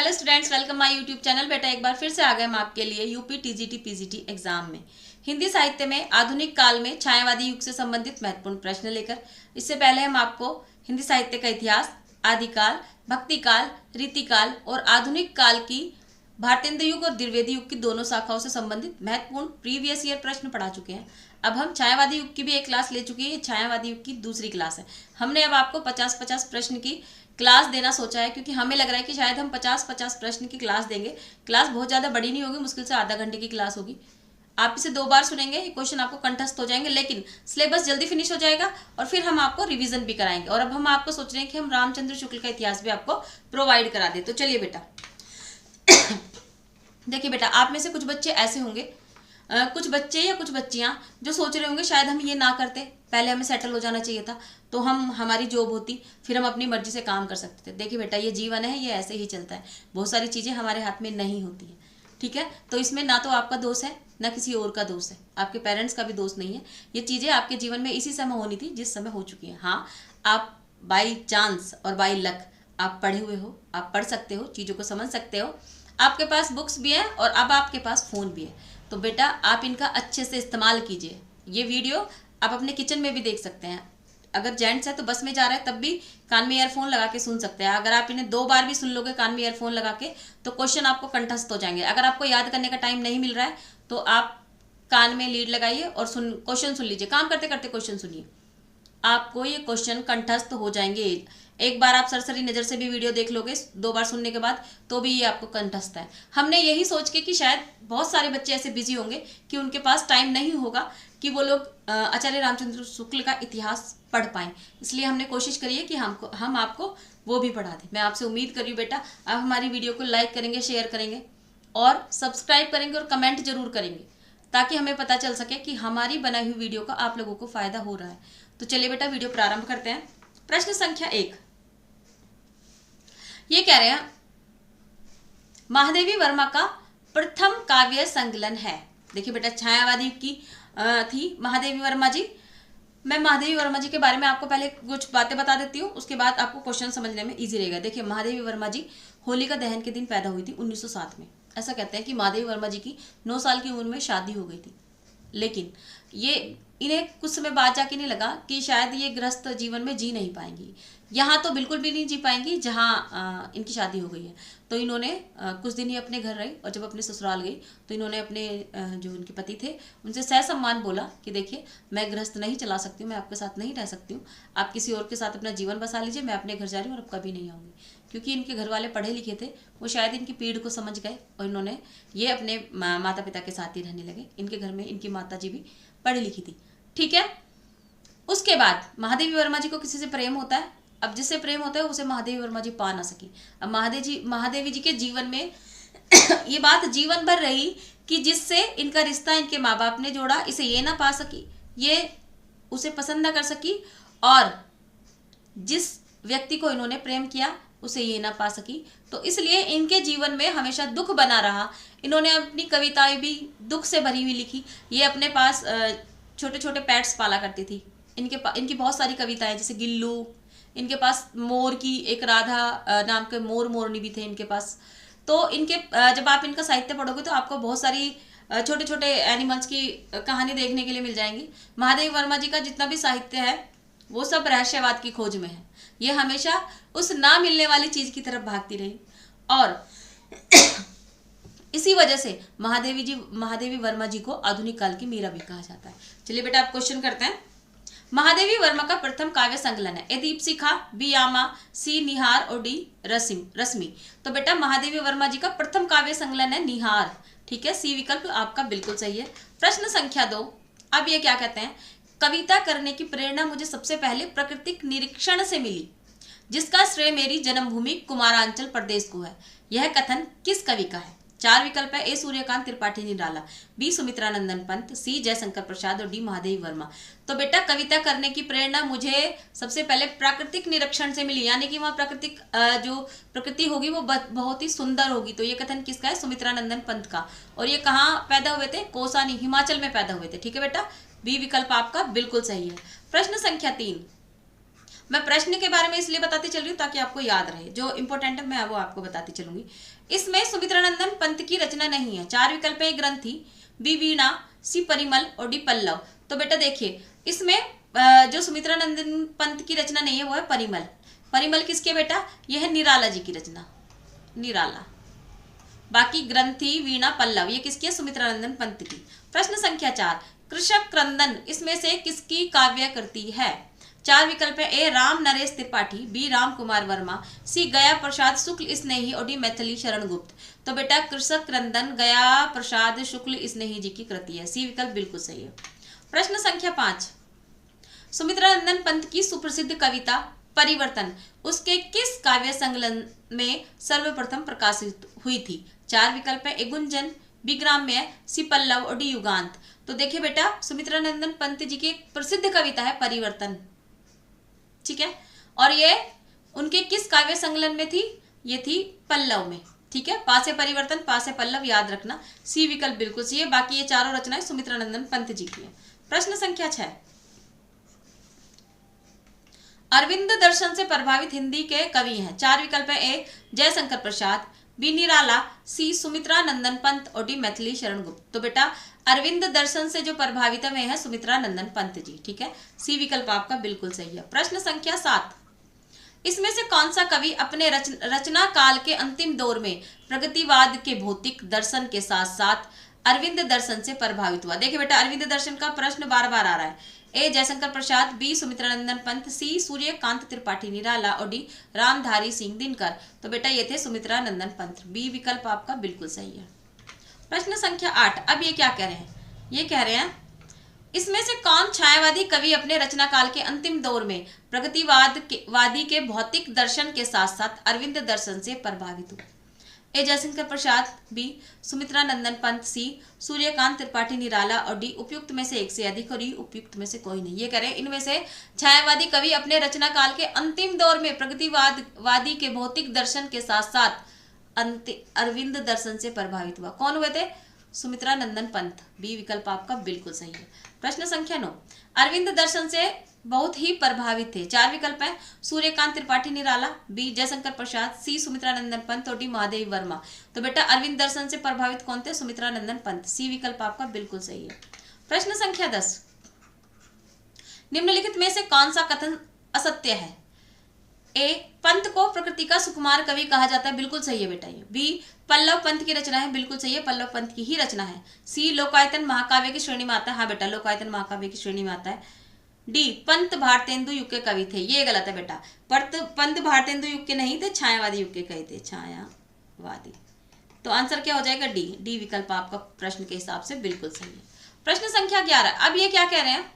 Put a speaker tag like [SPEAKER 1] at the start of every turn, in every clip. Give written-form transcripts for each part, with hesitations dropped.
[SPEAKER 1] Hello students, welcome my YouTube channel. बेटा एक बार फिर से आ गए हम आपके लिए यूपी टीजीटी पीजीटी एग्जाम में हिंदी साहित्य में आधुनिक काल में छायावादी युग से संबंधित महत्वपूर्ण प्रश्न लेकर। इससे पहले हम आपको हिंदी साहित्य का इतिहास, आदिकाल, भक्तिकाल, रीतिकाल और आधुनिक काल की भारतेंद्र युग और द्विवेदी युग की दोनों शाखाओं से संबंधित महत्वपूर्ण प्रीवियस ईयर प्रश्न पढ़ा चुके हैं। अब हम छायावादी युग की भी एक क्लास ले चुके हैं। छायावादी युग की दूसरी क्लास है। हमने अब आपको 50-50 प्रश्न की क्लास देना सोचा है, क्योंकि हमें लग रहा है कि शायद हम 50-50 प्रश्न की क्लास देंगे। क्लास बहुत ज़्यादा बड़ी नहीं होगी, मुश्किल से आधा घंटे की क्लास होगी। आप इसे 2 बार सुनेंगे, ये क्वेश्चन आपको कंठस्थ हो जाएंगे, लेकिन सिलेबस जल्दी फिनिश हो जाएगा और फिर हम आपको रिवीजन भी कराएंगे। और अब हम आपको सोच रहे हैं कि हम रामचंद्र शुक्ल का इतिहास भी आपको प्रोवाइड करा दें। तो चलिए बेटा देखिए बेटा, आप में से कुछ बच्चे ऐसे होंगे, कुछ बच्चे या कुछ बच्चियां जो सोच रहे होंगे शायद हम ये ना करते, पहले हमें सेटल हो जाना चाहिए था, तो हमारी जॉब होती, फिर हम अपनी मर्जी से काम कर सकते थे। देखिए बेटा, ये जीवन है, ये ऐसे ही चलता है। बहुत सारी चीज़ें हमारे हाथ में नहीं होती हैं, ठीक है। तो इसमें ना तो आपका दोष है, ना किसी और का दोष है, आपके पेरेंट्स का भी दोष नहीं है। ये चीज़ें आपके जीवन में इसी समय होनी थी जिस समय हो चुकी हैं। हाँ, आप बाई चांस और बाई लक आप पढ़े हुए हो, आप पढ़ सकते हो, चीज़ों को समझ सकते हो, आपके पास बुक्स भी हैं और अब आपके पास फ़ोन भी है। तो बेटा आप इनका अच्छे से इस्तेमाल कीजिए। ये वीडियो आप अपने किचन में भी देख सकते हैं। अगर जेंट्स है तो बस में जा रहा है तब भी कान में ईयरफोन लगा के सुन सकते हैं। अगर आप इन्हें 2 बार भी सुन लोगे कान में ईयरफोन लगा के, तो क्वेश्चन आपको कंठस्थ हो जाएंगे। अगर आपको याद करने का टाइम नहीं मिल रहा है तो आप कान में लीड लगाइए और क्वेश्चन सुन लीजिए। काम करते करते क्वेश्चन सुनिए, आपको ये क्वेश्चन कंठस्थ हो जाएंगे। एक बार आप सरसरी नज़र से भी वीडियो देख लोगे 2 बार सुनने के बाद, तो भी ये आपको कंठस्थ है। हमने यही सोच के कि शायद बहुत सारे बच्चे ऐसे बिजी होंगे कि उनके पास टाइम नहीं होगा कि वो लोग आचार्य रामचंद्र शुक्ल का इतिहास पढ़ पाएँ, इसलिए हमने कोशिश करी है कि हम आपको वो भी पढ़ा दें। मैं आपसे उम्मीद कर रही हूँ बेटा आप हमारी वीडियो को लाइक करेंगे, शेयर करेंगे और सब्सक्राइब करेंगे और कमेंट जरूर करेंगे, ताकि हमें पता चल सके कि हमारी बनाई हुई वीडियो का आप लोगों को फ़ायदा हो रहा है। तो चलिए बेटा वीडियो प्रारंभ करते हैं। प्रश्न संख्या 1 ये कह रहे हैं, महादेवी वर्मा का प्रथम काव्य संकलन है। देखिए बेटा, छायावादी की थी महादेवी वर्मा जी। मैं महादेवी वर्मा जी के बारे में आपको पहले कुछ बातें बता देती हूँ, उसके बाद आपको क्वेश्चन समझने में इजी रहेगा। देखिए, महादेवी वर्मा जी होलिका दहन के दिन पैदा हुई थी 1907 में। ऐसा कहते हैं कि महादेवी वर्मा जी की 9 साल की उम्र में शादी हो गई थी, लेकिन ये इन्हें कुछ समय बाद जाके नहीं लगा कि शायद ये गृहस्थ जीवन में जी नहीं पाएंगी। यहाँ तो बिल्कुल भी नहीं जी पाएंगी जहाँ इनकी शादी हो गई है। तो इन्होंने कुछ दिन ही अपने घर रही और जब अपने ससुराल गई तो इन्होंने अपने जो उनके पति थे उनसे सहसम्मान बोला कि देखिए, मैं गृहस्थ नहीं चला सकती हूँ, मैं आपके साथ नहीं रह सकती हूँ, आप किसी और के साथ अपना जीवन बसा लीजिए, मैं अपने घर जा रही हूँ और अब कभी नहीं आऊँगी। क्योंकि इनके घर वाले पढ़े लिखे थे, वो शायद इनकी पीड़ को समझ गए और इन्होंने ये अपने माता पिता के साथ ही रहने लगे। इनके घर में इनकी माता जी भी पढ़ी लिखी थी, ठीक है। उसके बाद महादेवी वर्मा जी को किसी से प्रेम होता है। अब जिससे प्रेम होता है उसे महादेवी वर्मा जी पा ना सकी। अब महादेवी जी के जीवन में ये बात जीवन भर रही कि जिससे इनका रिश्ता इनके माँ बाप ने जोड़ा, इसे ये ना पा सकी, ये उसे पसंद ना कर सकी, और जिस व्यक्ति को इन्होंने प्रेम किया उसे ये ना पा सकी। तो इसलिए इनके जीवन में हमेशा दुख बना रहा। इन्होंने अपनी कविताएं भी दुख से भरी हुई लिखी। ये अपने पास छोटे छोटे पेट्स पाला करती थी। इनकी बहुत सारी कविताएं, जैसे गिल्लू, इनके पास मोर की एक राधा नाम के मोर मोरनी भी थे इनके पास। तो इनके जब आप इनका साहित्य पढ़ोगे तो आपको बहुत सारी छोटे छोटे एनिमल्स की कहानी देखने के लिए मिल जाएंगी। महादेवी वर्मा जी का जितना भी साहित्य है वो सब रहस्यवाद की खोज में है। ये हमेशा उस ना मिलने वाली चीज की तरफ भागती रही और इसी वजह से महादेवी वर्मा जी को आधुनिक काल की मीरा भी कहा जाता है। चलिए बेटा, आप क्वेश्चन करते हैं। महादेवी वर्मा का प्रथम काव्य संकलन है। ए दीपशिखा, बी यामा, सी निहार और डी रश्मि। तो बेटा महादेवी वर्मा जी का प्रथम काव्य संकलन है निहार, ठीक है। सी विकल्प आपका बिल्कुल सही है। प्रश्न संख्या 2 अब ये क्या कहते हैं, कविता करने की प्रेरणा मुझे सबसे पहले प्राकृतिक निरीक्षण से मिली, जिसका श्रेय मेरी जन्मभूमि कुमारांचल प्रदेश को है। यह कथन किस कवि का है? 4 विकल्प है। ए सूर्यकांत त्रिपाठी निराला, बी सुमित्रा नंदन पंत, सी जयशंकर प्रसाद और डी महादेवी वर्मा। तो बेटा कविता करने की प्रेरणा मुझे सबसे पहले प्राकृतिक निरीक्षण से मिली, यानी कि वहाँ प्राकृतिक जो प्रकृति होगी वो बहुत ही सुंदर होगी। तो ये कथन किसका है? सुमित्रा नंदन पंत का। और ये कहाँ पैदा हुए थे? कौसानी, हिमाचल में पैदा हुए थे, ठीक है बेटा। बी विकल्प आपका बिल्कुल सही है। प्रश्न संख्या 3 मैं प्रश्न के बारे में इसलिए बताती चल रही हूँ ताकि आपको याद रहे, जो इंपॉर्टेंट है मैं वो आपको बताती चलूंगी। इसमें सुमित्रानंदन पंत की रचना नहीं है। 4 विकल्प है, ग्रंथी, बी वीणा, सी परिमल और डी पल्लव। तो बेटा देखिए इसमें जो सुमित्रानंदन पंत की रचना नहीं है वो है परिमल। परिमल किसके बेटा? यह है निराला जी की रचना, निराला। बाकी ग्रंथी, वीणा, पल्लव ये किसकी है? सुमित्रानंदन पंत की। प्रश्न संख्या 4, कृषक क्रंदन इसमें से किसकी काव्य कृति है? 4 विकल्प है, ए राम नरेश त्रिपाठी, बी राम कुमार वर्मा, सी गया प्रसाद शुक्ल स्नेही और डी मैथिली शरण गुप्त। तो बेटा कृषक क्रंदन गया प्रसाद शुक्ल स्नेही जी की कृति है, सी विकल्प बिल्कुल सही है। प्रश्न संख्या 5, सुमित्रानंदन पंत की सुप्रसिद्ध कविता परिवर्तन उसके किस काव्य संकलन में सर्वप्रथम प्रकाशित हुई थी? 4 विकल्प है, ए गुंजन, बी ग्राम्य, सी पल्लव और डी युगांत। तो देखिए बेटा सुमित्रानंदन पंत जी की एक प्रसिद्ध कविता है परिवर्तन, ठीक है, और ये उनके किस काव्य संकलन में थी? ये थी पल्लव में, ठीक है। पासे परिवर्तन, पासे पल्लव याद रखना, सी विकल्प बिल्कुल सही है। बाकी ये चारों रचनाएं सुमित्रानंदन पंत जी की है। प्रश्न संख्या 6, अरविंद दर्शन से प्रभावित हिंदी के कवि हैं। 4 विकल्प है, ए जयशंकर प्रसाद, बी निराला, सी सुमित्रानंदन पंत और डी मैथिली शरण गुप्त। तो बेटा अरविंद दर्शन से जो प्रभावित हुए हैं सुमित्रानंदन पंत जी, ठीक है, सी विकल्प आपका बिल्कुल सही है। प्रश्न संख्या 7, इसमें से कौन सा कवि अपने रचना काल के अंतिम दौर में प्रगतिवाद के भौतिक दर्शन के साथ साथ अरविंद दर्शन से प्रभावित हुआ? देखिए बेटा अरविंद दर्शन का प्रश्न बार बार आ रहा है। ए जयशंकर प्रसाद, बी सुमित्रानंदन पंत, सी सूर्यकांत त्रिपाठी निराला और डी रामधारी सिंह दिनकर। तो बेटा ये थे सुमित्रानंदन पंत, बी विकल्प आपका बिल्कुल सही है। प्रश्न संख्या 8, अब ये क्या कह रहे हैं? ये कह रहे हैं इसमें से कौन छायावादी कवि अपने रचना काल के अंतिम दौर में प्रगतिवादी के भौतिक दर्शन के साथ साथ अरविंद दर्शन से प्रभावित हुआ? ए जयशंकर प्रसाद, बी सुमित्रानंदन पंत, सी सूर्यकांत त्रिपाठी निराला और डी उपयुक्त में से एक से अधिक और ई उपयुक्त में से कोई नहीं। ये कह रहे हैं इनमें से छायावादी कवि अपने रचना काल के अंतिम दौर में प्रगतिवादी के भौतिक दर्शन के साथ साथ अरविंद दर्शन से प्रभावित हुआ। कौन हुए थे? सुमित्रानंदन पंत, बी विकल्प आपका बिल्कुल सही है। प्रश्न संख्या 9, अरविंद दर्शन से बहुत ही प्रभावित थे। 4 विकल्प है, सूर्यकांत त्रिपाठी निराला, बी जयशंकर प्रसाद, सी सुमित्रानंदन पंत और डी महादेवी वर्मा। तो बेटा अरविंद दर्शन से प्रभावित कौन थे? सुमित्रानंदन पंत, सी विकल्प आपका बिल्कुल सही है। प्रश्न संख्या 10, निम्नलिखित में से कौन सा कथन असत्य है? ए पंत को प्रकृति का सुकुमार कवि कहा जाता है, बिल्कुल सही है बेटा ये। बी पल्लव पंत की रचना है, बिल्कुल सही है, पल्लव पंत की ही रचना है। सी लोकायतन महाकाव्य की श्रेणी में आता है, हाँ बेटा लोकायतन महाकाव्य की श्रेणी में आता है। डी पंत भारतेंदु युग के कवि थे, ये गलत है बेटा। पंत भारतेंदु युग के नहीं थे, छायावादी युग के कवि थे, छायावादी। तो आंसर क्या हो जाएगा? डी, डी विकल्प आपका प्रश्न के हिसाब से बिल्कुल सही है। प्रश्न संख्या 11, अब ये क्या कह रहे हैं?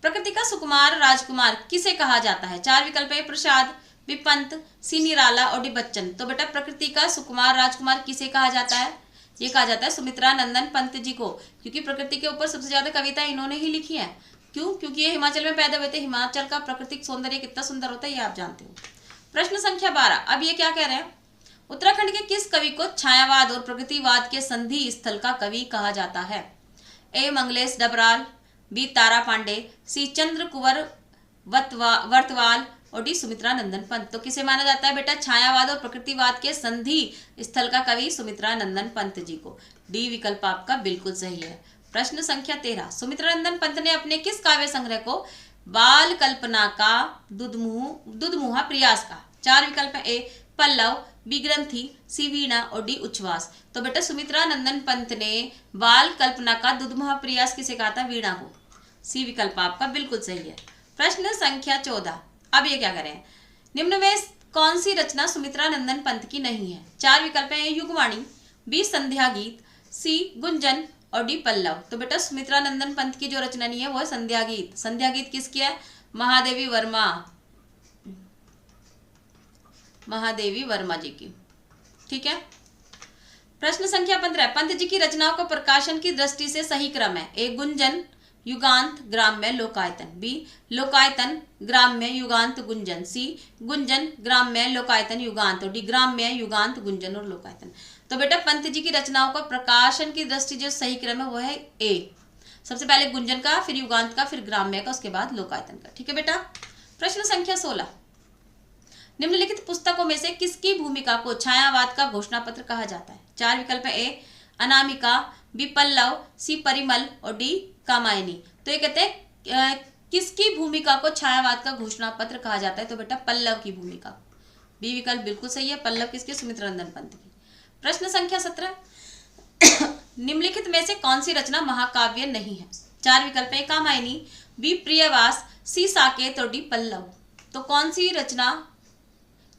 [SPEAKER 1] प्रकृति का सुकुमार राजकुमार किसे कहा जाता है? 4 विकल्प है, प्रसाद, बी पंत, सी निराला और डी बच्चन। तो बेटा प्रकृति का सुकुमार राजकुमार किसे कहा जाता है? ये कहा जाता है सुमित्रानंदन पंत जी को, क्योंकि प्रकृति के ऊपर सबसे ज्यादा कविता इन्होंने ही लिखी है। क्यों? क्योंकि ये हिमाचल में पैदा हुए थे। हिमाचल का प्राकृतिक सौंदर्य कितना सुंदर होता है ये आप जानते हो। प्रश्न संख्या 12, अब ये क्या कह रहे हैं? उत्तराखंड के किस कवि को छायावाद और प्रगतिवाद के संधि स्थल का कवि कहा जाता है? ए मंगलेश डबराल, बी तारा पांडे, सी चंद्र कुंवर वर्तवाल और डी सुमित्रानंदन पंत। तो किसे माना जाता है बेटा छायावाद और प्रकृतिवाद के संधि स्थल का कवि? सुमित्रानंदन पंत जी को, डी विकल्प आपका बिल्कुल सही है। प्रश्न संख्या 13, सुमित्रानंदन पंत ने अपने किस काव्य संग्रह को बाल कल्पना का दुधमुहा प्रयास का? 4 विकल्प है, ए पल्लव, बी ग्रंथी, सी वीणा और डी उच्छ्वास। तो बेटा सुमित्रानंदन पंत ने बाल कल्पना का दुधमुहा प्रयास किसे कहा था? वीणा को, सी विकल्प आपका बिल्कुल सही है। प्रश्न संख्या 14, अब ये क्या करें? निम्न में कौन सी रचना सुमित्रानंदन पंत की नहीं है? 4 विकल्प है, युगवाणी, बी संध्या गीत, सी गुंजन और डी पल्लव। तो बेटा सुमित्रानंदन पंत की जो रचना नहीं है वो है संध्या गीत। संध्या गीत किसकी है? महादेवी वर्मा, महादेवी वर्मा जी की, ठीक है। प्रश्न संख्या 15, पंत जी की रचनाओं को प्रकाशन की दृष्टि से सही क्रम है? ए गुंजन, युगांत, ग्राम्य, लोकायतन, बी लोकायतन, ग्राम्य, युगांत, गुंजन, सी गुंजन, ग्राम्य, लोकायतन, युगांत और डी ग्राम्य, युगांत, गुंजन और लोकायतन। तो बेटा पंत जी की रचनाओं का प्रकाशन की दृष्टि जो सही क्रम है वो है ए, सबसे पहले गुंजन का, फिर युगांत का, फिर ग्राम्य का, उसके बाद लोकायतन का, ठीक है बेटा। प्रश्न संख्या 16, निम्नलिखित पुस्तकों में से किसकी भूमिका को छायावाद का घोषणा पत्र कहा जाता है? 4 विकल्प है, ए अनामिका, बी पल्लव, सी परिमल और डी कामायनी। तो ये कहते हैं किसकी भूमिका को छायावाद का घोषणा पत्र कहा जाता है? तो बेटा पल्लव की भूमिका। बी विकल्प बिल्कुल सही है, पल्लव किसके? सुमित्रा नंदन पंत की। प्रश्न संख्या 17, निम्नलिखित में से कौन सी रचना महाकाव्य नहीं है? 4 विकल्प है, कामायनी, बी प्रियवास, सी साकेत और डी पल्लव। तो कौन सी रचना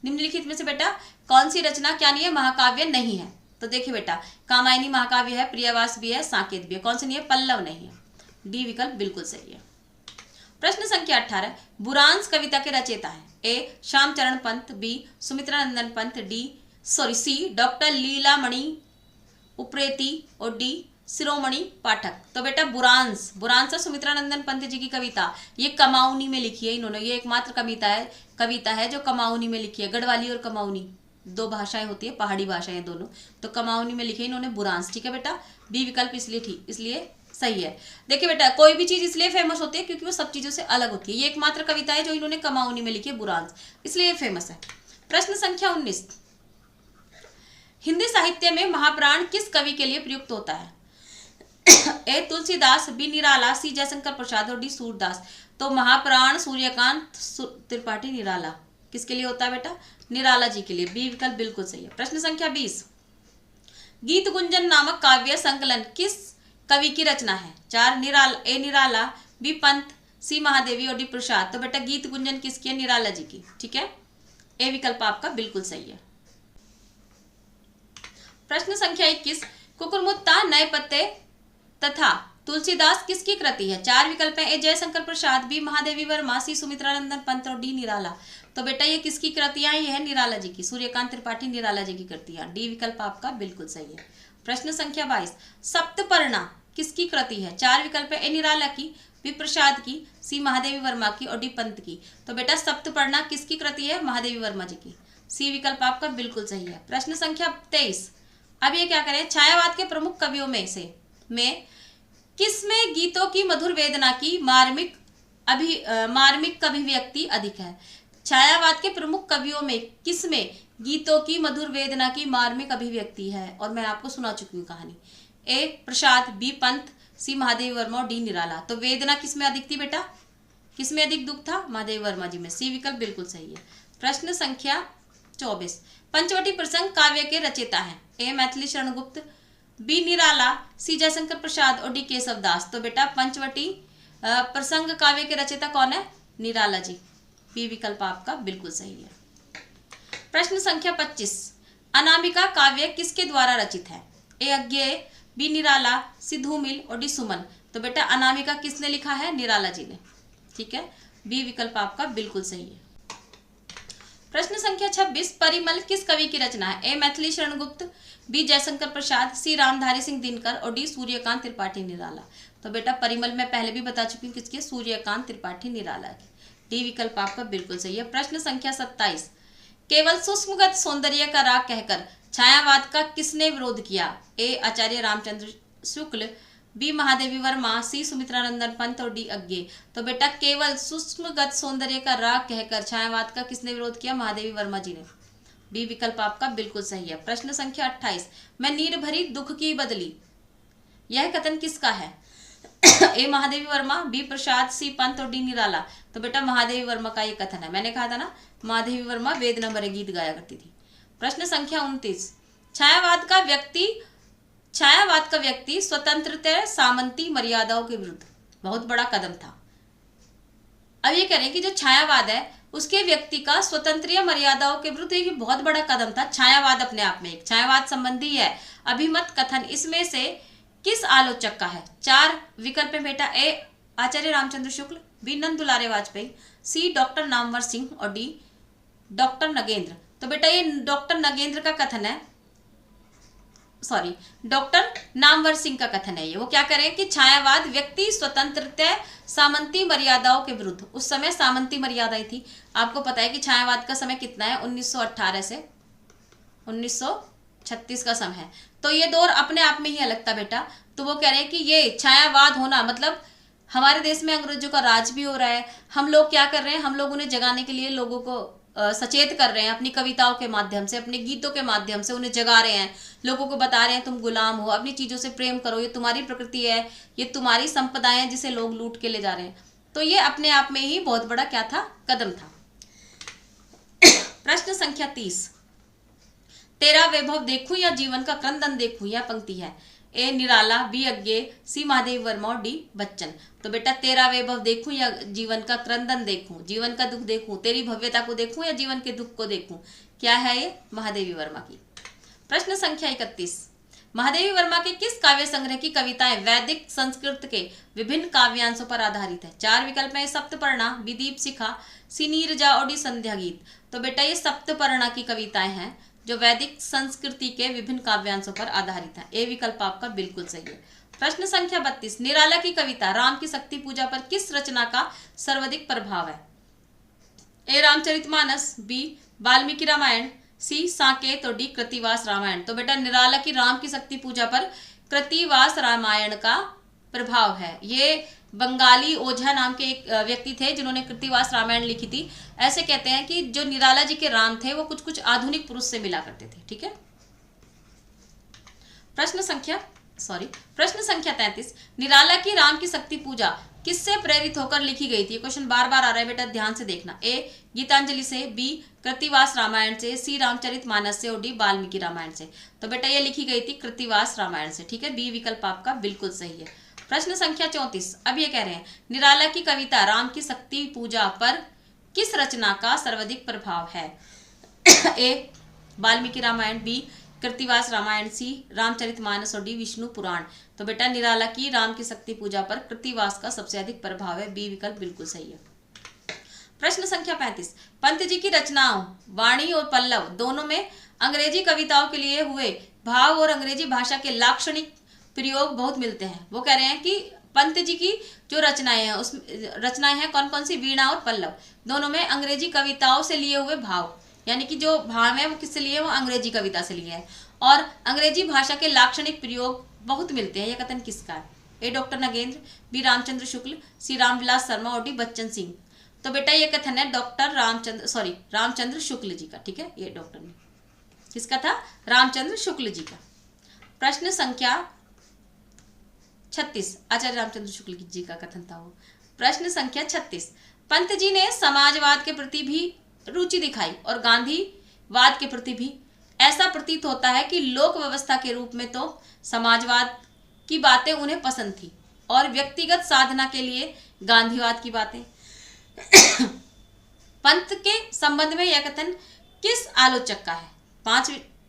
[SPEAKER 1] निम्नलिखित में से बेटा कौन सी रचना क्या नहीं है? महाकाव्य नहीं है। तो देखिए बेटा, कामायनी महाकाव्य है, प्रियवास भी है, साकेत भी है, कौन सी नहीं है? पल्लव नहीं है। डी विकल्प बिल्कुल सही है। प्रश्न संख्या 18, बुरांस कविता के रचयिता है? ए श्यामचरण पंत, बी सुमित्रा नंदन पंत, सी डॉक्टर लीलामणि उप्रेती और डी शिरोमणि पाठक। तो बेटा बुरांस है सुमित्रा नंदन पंत जी की कविता। ये कमाऊनी में लिखी है इन्होंने, ये एकमात्र कविता है जो कमाऊनी में लिखी है। गढ़वाली और कमाऊनी 2 भाषाएं होती है, पहाड़ी भाषाएं दोनों। तो कमाऊनी में लिखी है इन्होंने बुरांस, ठीक है बेटा। बी विकल्प इसलिए सही है। देखिए बेटा, कोई भी चीज इसलिए फेमस होती है क्योंकि वो सब चीजों से अलग होती है। ये एकमात्र कविता है जो इन्होंने कमाऊनी में लिखी है, बुरांस, इसलिए फेमस है। प्रश्न संख्या 19, हिंदी साहित्य में महाप्राण किस कवि के लिए प्रयुक्त होता है? ए तुलसीदास, बी निराला, सी जयशंकर प्रसाद और डी सूरदास। तो महाप्राण सूर्यकांत त्रिपाठी निराला किसके लिए होता है बेटा? निराला जी के लिए। बी विकल्प बिल्कुल सही है। प्रश्न संख्या 20, गीत गुंजन नामक काव्य संकलन किस कवि की रचना है? 4 ए निराला, बी पंत, सी महादेवी और डी प्रसाद। तो बेटा गीत गुंजन किसकी है? निराला जी की, ठीक है। ए विकल्प आपका बिल्कुल सही है। प्रश्न संख्या 21, कुकुरमुत्ता, नए पत्ते तथा तुलसीदास किसकी कृति है? 4 विकल्प है, ए जयशंकर प्रसाद, बी महादेवी वर्मा, सी सुमित्रा नंदन पंत और डी निराला। तो बेटा ये किसकी कृतियां? ये है निराला जी की, सूर्यकांत त्रिपाठी निराला जी की कृतियां। डी विकल्प आपका बिल्कुल सही है। प्रश्न संख्या 22, सप्तपर्णा किसकी कृति है? 4 विकल्प है, ए निराला की, बी प्रसाद की, सी महादेवी वर्मा की और डी पंत की। तो बेटा सप्तपर्णा किसकी कृति है? महादेवी वर्मा जी की। सी विकल्प आपका बिल्कुल सही है। प्रश्न संख्या 23, अब ये क्या करें, छायावाद के प्रमुख कवियों में से किसमें गीतों की मधुर वेदना की मार्मिक अभिव्यक्ति अधिक है? छायावाद के प्रमुख कवियों में किसमें गीतों की मधुर वेदना की मार्मिक अभिव्यक्ति है? और मैं आपको सुना चुकी हूँ कहानी। ए प्रसाद, बी पंत, सी महादेवी वर्मा और डी निराला। तो वेदना किसमें अधिक थी बेटा? किसमें अधिक दुख था? महादेवी वर्मा जी में। सी विकल्प बिल्कुल सही है। प्रश्न संख्या 24, पंचवटी प्रसंग काव्य के रचयिता हैं? ए मैथिली शरण गुप्त, बी निराला, सी जयशंकर प्रसाद और डी केशवदास। तो बेटा पंचवटी प्रसंग काव्य के रचयिता कौन है? निराला जी। बी विकल्प आपका बिल्कुल सही है। प्रश्न संख्या 25, अनामिका काव्य किसके द्वारा रचित है? ए अज्ञेय, बी निराला, सी धूमिल और डी सुमन। तो बेटा अनामिका किसने लिखा है? निराला जी ने, ठीक है। बी विकल्प आपका बिल्कुल सही है। प्रश्न संख्या 26, परिमल किस कवि की रचना है? ए मैथिली शरण गुप्त, बी जयशंकर प्रसाद, सी रामधारी सिंह दिनकर और डी सूर्यकांत त्रिपाठी निराला। तो बेटा परिमल मैं पहले भी बता चुकी हूँ किसकी? सूर्यकांत त्रिपाठी निराला की। डी विकल्प आपका बिल्कुल सही है। प्रश्न संख्या 27, केवल सूक्ष्मगत सौंदर्य का राग कहकर छायावाद का किसने विरोध किया? ए आचार्य रामचंद्र शुक्ल, बी महादेवी वर्मा, सी सुमित्रा नंदन पंत और डी अज्ञेय। तो बेटा केवल सूक्ष्मगत सौंदर्य का राग कहकर छायावाद का किसने विरोध किया? महादेवी वर्मा जी ने। बी विकल्प आपका बिल्कुल सही है। प्रश्न संख्या 28, मैं नीर भरी दुख की बदली, यह कथन किसका है? ए महादेवी वर्मा, बी प्रसाद, सी पंत और डी निराला। तो बेटा महादेवी वर्मा का ये कथन है। मैंने कहा था ना महादेवी वर्मा वेदना भरे गीत गाया करती थी। प्रश्न संख्या 29, छायावाद का व्यक्ति स्वतंत्रता सामंती मर्यादाओं के विरुद्ध बहुत बड़ा कदम था। अब ये कह रहे हैं कि जो छायावाद है उसके व्यक्ति का स्वतंत्र मर्यादाओं के विरुद्ध एक बहुत बड़ा कदम था। छायावाद अपने आप में एक छायावाद संबंधी है अभिमत कथन इसमें से किस आलोचक का है? 4 विकल्प में बेटा, ए आचार्य रामचंद्र शुक्ल, बी नंद दुलारे वाजपेयी, सी डॉक्टर नामवर सिंह और डी डॉक्टर नगेंद्र। तो बेटा ये डॉक्टर नगेंद्र का कथन है, सॉरी डॉक्टर नामवर सिंह का कथन है। ये वो क्या करें कि छायावाद व्यक्ति स्वतंत्रता सामंती मर्यादाओं के विरुद्ध, उस समय सामंती मर्यादाएं थी। आपको पता है कि छायावाद का समय कितना है? 1918 से 1936 का समय है। तो ये दौर अपने आप में ही अलग था बेटा। तो वो कह रहे हैं कि ये छायावाद होना मतलब हमारे देश में अंग्रेजों का राज भी हो रहा है। हम लोग क्या कर रहे हैं, हम लोग उन्हें जगाने के लिए लोगों को सचेत कर रहे हैं, अपनी कविताओं के माध्यम से, अपने गीतों के माध्यम से उन्हें जगा रहे हैं, लोगों को बता रहे हैं तुम गुलाम हो, अपनी चीजों से प्रेम करो, ये तुम्हारी प्रकृति है, ये तुम्हारी संपदा है जिसे लोग लूट के ले जा रहे हैं। तो ये अपने आप में ही बहुत बड़ा क्या था, कदम था। प्रश्न संख्या 30, तेरा वैभव देखूं या जीवन का क्रंदन देखूं, यह पंक्ति है। ए निराला, बी अज्ञे, सी महादेवी वर्मा और डी बच्चन। तो बेटा तेरा वैभव देखूं या जीवन का क्रंदन देखूं, जीवन का दुख देखूं, तेरी भव्यता को देखूं या जीवन के दुख को देखूं, क्या है ये, महादेवी वर्मा की। प्रश्न संख्या 31, महादेवी वर्मा के किस काव्य संग्रह की कविताएं वैदिक संस्कृत के विभिन्न काव्यांशों पर आधारित है। 4 विकल्प है, सप्तपर्णा, बी दीपशिखा, सी नीरजा और डी संध्या गीत। तो बेटा ये सप्तपर्णा की कविताएं हैं जो वैदिक संस्कृति के विभिन्न काव्यांशों पर आधारित है। ए विकल्प आपका बिल्कुल सही है। प्रश्न संख्या 32, निराला की कविता राम की शक्ति पूजा पर किस रचना का सर्वाधिक प्रभाव है। ए रामचरितमानस, बी वाल्मीकि रामायण, सी साकेत और डी कृतिवास रामायण। तो बेटा निराला की राम की शक्ति पूजा पर कृतिवास रामायण का प्रभाव है। ये बंगाली ओझा नाम के एक व्यक्ति थे जिन्होंने कृतिवास रामायण लिखी थी। ऐसे कहते हैं कि जो निराला जी के राम थे वो कुछ कुछ आधुनिक पुरुष से मिला करते थे। ठीक है। प्रश्न संख्या 33, निराला की राम की शक्ति पूजा किससे प्रेरित होकर लिखी गई थी। क्वेश्चन बार बार आ रहा है बेटा, ध्यान से देखना। ए गीतांजलि से, बी कृतिवास रामायण से, सी रामचरितमानस से और डी वाल्मीकि रामायण से। तो बेटा ये लिखी गई थी कृतिवास रामायण से। ठीक है, बी विकल्प आपका बिल्कुल सही है। प्रश्न संख्या 34, अब ये कह रहे हैं निराला की कविता राम की शक्ति पूजा पर किस रचना का सर्वाधिक प्रभाव है। ए वाल्मीकि रामायण, बी कृतिवास रामायण, सी रामचरितमानस और डी विष्णु पुराण। तो बेटा निराला की राम की शक्ति पूजा पर कृतिवास का सबसे अधिक प्रभाव है। बी विकल्प बिल्कुल सही है। प्रश्न संख्या 35, पंत जी की रचनाओं वाणी और पल्लव दोनों में अंग्रेजी कविताओं के लिए हुए भाव और अंग्रेजी भाषा के लाक्षणिक प्रयोग बहुत मिलते हैं। वो कह रहे हैं कि पंत जी की जो रचनाएं हैं, उस रचनाएं हैं कौन कौन सी, वीणा और पल्लव, दोनों में अंग्रेजी कविताओं से लिए हुए भाव, यानी कि जो भाव है वो किससे लिए, वो अंग्रेजी कविता से लिए है। और अंग्रेजी भाषा के लाक्षणिक प्रयोग बहुत मिलते हैं। यह कथन किसका है। ए डॉक्टर नगेंद्र, बी रामचंद्र शुक्ल, सी रामविलास शर्मा और डी बच्चन सिंह। तो बेटा ये कथन है डॉक्टर रामचंद्र शुक्ल जी का। ठीक है, ये डॉक्टर ने किसका था, रामचंद्र शुक्ल जी का। प्रश्न संख्या 36, आचार्य रामचंद्र शुक्ल जी का कथन था वो। प्रश्न संख्या 36, पंत जी ने समाजवाद के प्रति भी रुचि दिखाई और गांधीवाद के प्रति भी। ऐसा प्रतीत होता है कि लोक व्यवस्था के रूप में तो समाजवाद की बातें उन्हें पसंद थी और व्यक्तिगत साधना के लिए गांधीवाद की बातें। पंत के संबंध में यह कथन किस आलोचक का है।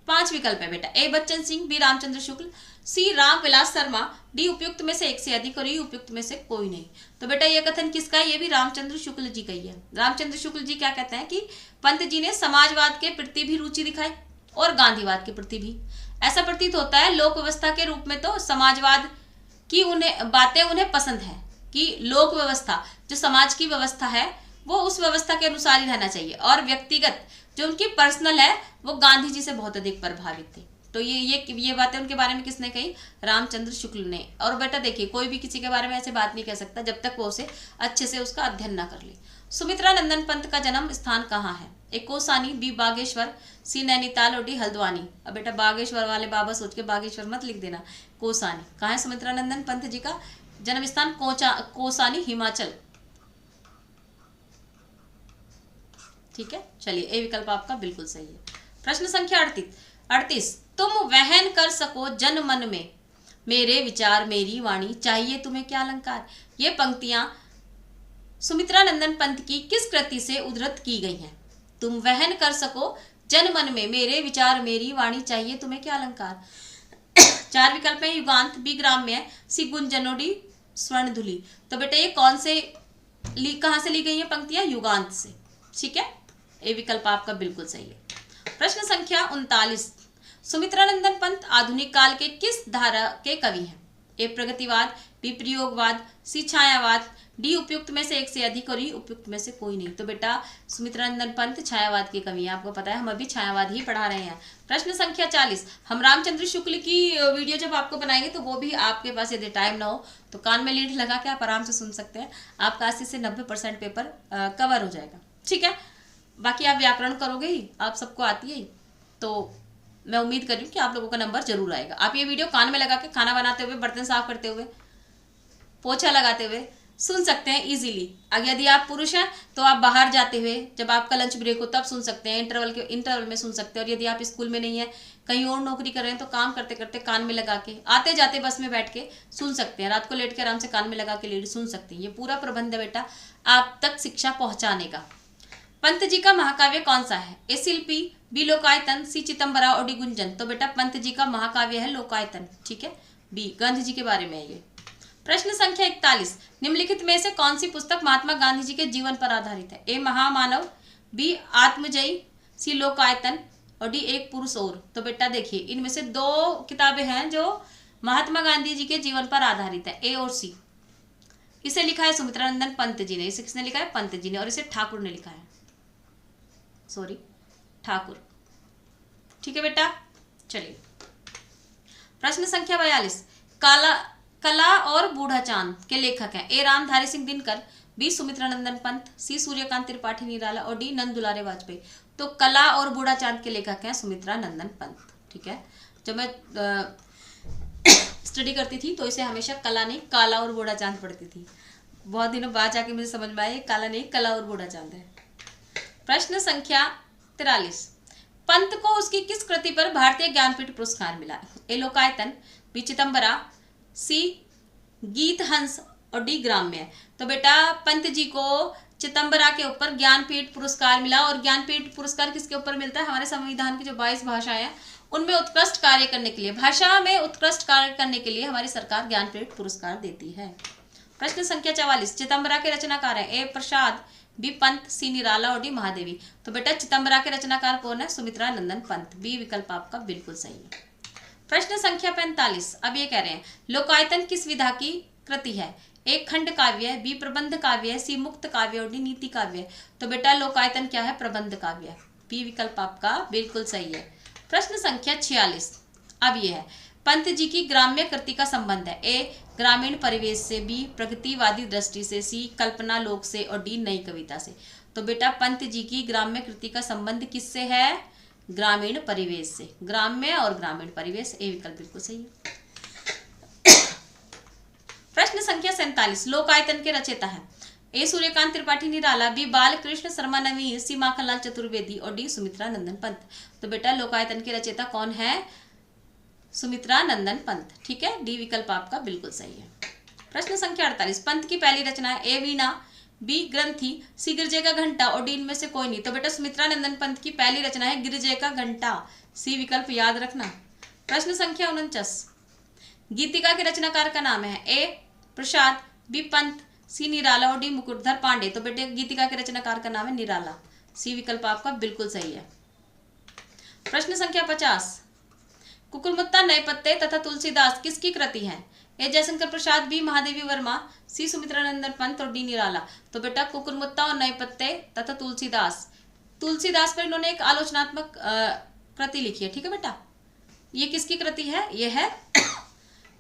[SPEAKER 1] पांच विकल्प है बेटा। ए बच्चन सिंह, बी रामचंद्र शुक्ल, सी रामविलास शर्मा, डी उपयुक्त में से एक से अधिक और ई उपयुक्त में से कोई नहीं। तो बेटा यह कथन किसका है, ये भी रामचंद्र शुक्ल जी का ही है। रामचंद्र शुक्ल जी क्या कहते हैं कि पंत जी ने समाजवाद के प्रति भी रुचि दिखाई और गांधीवाद के प्रति भी। ऐसा प्रतीत होता है लोक व्यवस्था के रूप में तो समाजवाद की बातें उन्हें पसंद है, कि लोक व्यवस्था जो समाज की व्यवस्था है वो उस व्यवस्था के अनुसार ही रहना चाहिए, और व्यक्तिगत जो उनकी पर्सनल है वो गांधी जी से बहुत अधिक प्रभावित थे। तो ये बातें उनके बारे में किसने कही, रामचंद्र शुक्ल ने। और बेटा देखिए कोई भी किसी के बारे में ऐसे बात नहीं कह सकता जब तक वो उसे अच्छे से उसका अध्ययन ना कर ले। सुमित्रा नंदन पंत का जन्म स्थान कहाँ है। ए कोसानी, बी बागेश्वर, सी नैनीताल और डी हल्द्वानी। अब बेटा बागेश्वर वाले बाबा सोच के बागेश्वर मत लिख देना, कोसानी। कहाँ है सुमित्रा नंदन पंत जी का जन्म स्थान, कोसानी हिमाचल। ठीक है, चलिए ए विकल्प आपका बिल्कुल सही है। प्रश्न संख्या 38, तुम वहन कर सको जन मन में मेरे विचार मेरी वाणी, चाहिए तुम्हें क्या अलंकार। ये पंक्तियां सुमित्रा नंदन पंत की किस कृति से उद्धृत की गई हैं। तुम वहन कर सको जन मन में मेरे विचार मेरी वाणी, चाहिए तुम्हें क्या अलंकार। 4 विकल्प है, युगांत, बी ग्राम्य, सी गुंजनोडी, स्वर्णधुली। तो बेटा ये कौन से कहां से ली गई है पंक्तियां, युगांत से। ठीक है, ए विकल्प आपका बिल्कुल सही है। प्रश्न संख्या 39, सुमित्रानंदन पंत आधुनिक काल के किस धारा के कवि हैं। ए प्रगतिवाद, बी प्रयोगवाद, सी छायावाद, डी उपयुक्त में से एक से अधिक और ई उपयुक्त में से कोई नहीं। तो बेटा सुमित्रा नंदन पंत छायावाद की कवि है, आपको पता है हम अभी छायावाद ही पढ़ा रहे हैं। प्रश्न संख्या 40, हम रामचंद्र शुक्ल की वीडियो जब आपको बनाएंगे तो वो भी आपके पास यदि टाइम ना हो तो कान में लीड लगा के आप आराम से सुन सकते हैं, आपका 80 से 90% पेपर कवर हो जाएगा, ठीक है। बाकी आप व्याकरण करोगे ही, आप सबको आती है, तो मैं उम्मीद कर रही हूँ कि आप लोगों का नंबर जरूर आएगा। आप ये वीडियो कान में लगा के खाना बनाते हुए, बर्तन साफ करते हुए, पोछा लगाते हुए सुन सकते हैं इजीली। अगर यदि आप पुरुष हैं तो आप बाहर जाते हुए, जब आपका लंच ब्रेक हो तब सुन सकते हैं, इंटरवल में सुन सकते हैं। और यदि आप स्कूल में नहीं है, कहीं और नौकरी कर रहे हैं, तो काम करते करते कान में लगा के, आते जाते बस में बैठ के सुन सकते हैं, रात को लेट के आराम से कान में लगा के लीड सुन सकते हैं। ये पूरा प्रबंध है बेटा आप तक शिक्षा पहुंचाने का। पंत जी का महाकाव्य कौन सा है? ए शिल्पी, बी लोकायतन, सी चिदंबरा और डी गुंजन। तो बेटा पंत जी का महाकाव्य है लोकायतन, ठीक है, बी गांधी जी के बारे में है ये। प्रश्न संख्या 41, निम्नलिखित में से कौन सी पुस्तक महात्मा गांधी जी के जीवन पर आधारित है? ए महामानव, बी आत्मजयी, सी लोकायतन और डी एक पुरुष और। तो बेटा देखिए इनमें से 2 किताबें हैं जो महात्मा गांधी जी के जीवन पर आधारित है, ए और सी। इसे लिखा है सुमित्रा नंदन पंत जी ने, इसे किसने लिखा है? पंत जी ने। और इसे ठाकुर ने लिखा है, सॉरी ठाकुर, ठीक है बेटा। चलिए प्रश्न संख्या 42, कला और बूढ़ा चांद के लेखक हैं? ए रामधारी सिंह दिनकर, बी सुमित्रा नंदन पंत, सी सूर्यकांत त्रिपाठी निराला और डी नंद दुलारे वाजपेयी। तो कला और बूढ़ा चांद के लेखक हैं सुमित्रा नंदन पंत, ठीक है। जब मैं स्टडी करती थी तो इसे हमेशा कला नहीं काला और बूढ़ा चांद पढ़ती थी, बहुत दिनों बाद जाके मुझे समझ में आया काला नहीं कला और बूढ़ा चांद है। प्रश्न संख्या 43, पंत को उसकी किस कृति पर भारतीय ज्ञानपीठ पुरस्कार मिला? ए लोकायतन, बी चिदंबरा, सी गीत हंस और डी ग्राम्य। तो बेटा पंत जी को चिदंबरा के ऊपर ज्ञानपीठ पुरस्कार मिला। और ज्ञानपीठ पुरस्कार किसके ऊपर मिलता है? हमारे संविधान की जो 22 भाषाएं हैं उनमें उत्कृष्ट कार्य करने के लिए, भाषा में उत्कृष्ट कार्य करने के लिए हमारी सरकार ज्ञानपीठ पुरस्कार देती है। प्रश्न संख्या 44, चिदंबरा के रचनाकार है? ए प्रसाद, बी पंत, सी निराला और डी महादेवी। तो बेटा चिदंबरा के रचनाकार कौन है? सुमित्रा नंदन पंत, बी विकल्प आपका बिल्कुल सही है। प्रश्न संख्या 45, अब ये कह रहे हैं लोकायतन किस विधा की कृति है? ए खंड काव्य है, बी प्रबंध काव्य है, सी मुक्त काव्य और डी नीति काव्य है। तो बेटा लोकायतन क्या है? प्रबंध काव्य है, बी विकल्प आपका बिल्कुल सही है। प्रश्न संख्या 46, अब ये है पंत जी की ग्राम्य कृति का संबंध है? ए ग्रामीण परिवेश से, बी प्रगतिवादी दृष्टि से, सी कल्पना लोक से और डी नई कविता से। तो बेटा पंत जी की ग्राम्य कृति का संबंध किससे है? ग्रामीण परिवेश से, ग्राम्य और ग्रामीण परिवेश, ए विकल्प बिल्कुल सही है। प्रश्न संख्या 47, लोकायतन के रचयिता है? ए सूर्यकांत त्रिपाठी निराला, बी बाल कृष्ण शर्मा नवीन, सी माखनलाल चतुर्वेदी और डी सुमित्रा नंदन पंत। तो बेटा लोकायतन के रचयिता कौन है? सुमित्रा नंदन पंत, ठीक है, डी विकल्प आपका बिल्कुल सही है। प्रश्न संख्या 48, पंत की पहली रचना है? ए वीणा, बी ग्रंथि, सी गिरजे का घंटा और डी इनमें से कोई नहीं। तो बेटा सुमित्रा नंदन पंत की पहली रचना है गिरजे का घंटा, सी विकल्प याद रखना। प्रश्न संख्या 49, गीतिका के रचनाकार का नाम है? ए प्रसाद, बी पंत, सी निराला और डी मुकुटधर पांडे। तो बेटे गीतिका के रचनाकार का नाम है निराला, सी विकल्प आपका बिल्कुल सही है। प्रश्न संख्या 50, कुकुरमुत्ता, नए पत्ते तथा तुलसीदास किसकी कृति है? ए जयशंकर प्रसाद, बी महादेवी वर्मा, सी सुमित्रा नंदन पंत और डी निराला। तो बेटा कुकुरमुत्ता और नए पत्ते तथा तुलसीदास पर इन्होंने एक आलोचनात्मक कृति लिखी है, ठीक है बेटा। ये किसकी कृति है? ये है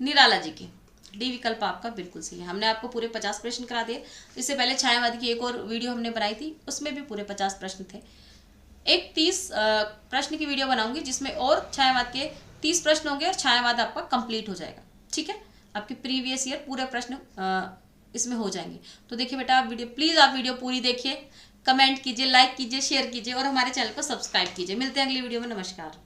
[SPEAKER 1] निराला जी की, डी विकल्प आपका बिल्कुल सही है। हमने आपको पूरे 50 प्रश्न करा दिए। इससे पहले छायावाद की एक और वीडियो हमने बनाई थी, उसमें भी पूरे 50 प्रश्न थे। एक 30 प्रश्न की वीडियो बनाऊंगी जिसमें और छायावाद के 30 प्रश्न होंगे और छायावाद आपका कंप्लीट हो जाएगा, ठीक है। आपके प्रीवियस ईयर पूरे प्रश्न इसमें हो जाएंगे। तो देखिए बेटा आप वीडियो पूरी देखिए, कमेंट कीजिए, लाइक कीजिए, शेयर कीजिए और हमारे चैनल को सब्सक्राइब कीजिए। मिलते हैं अगली वीडियो में, नमस्कार।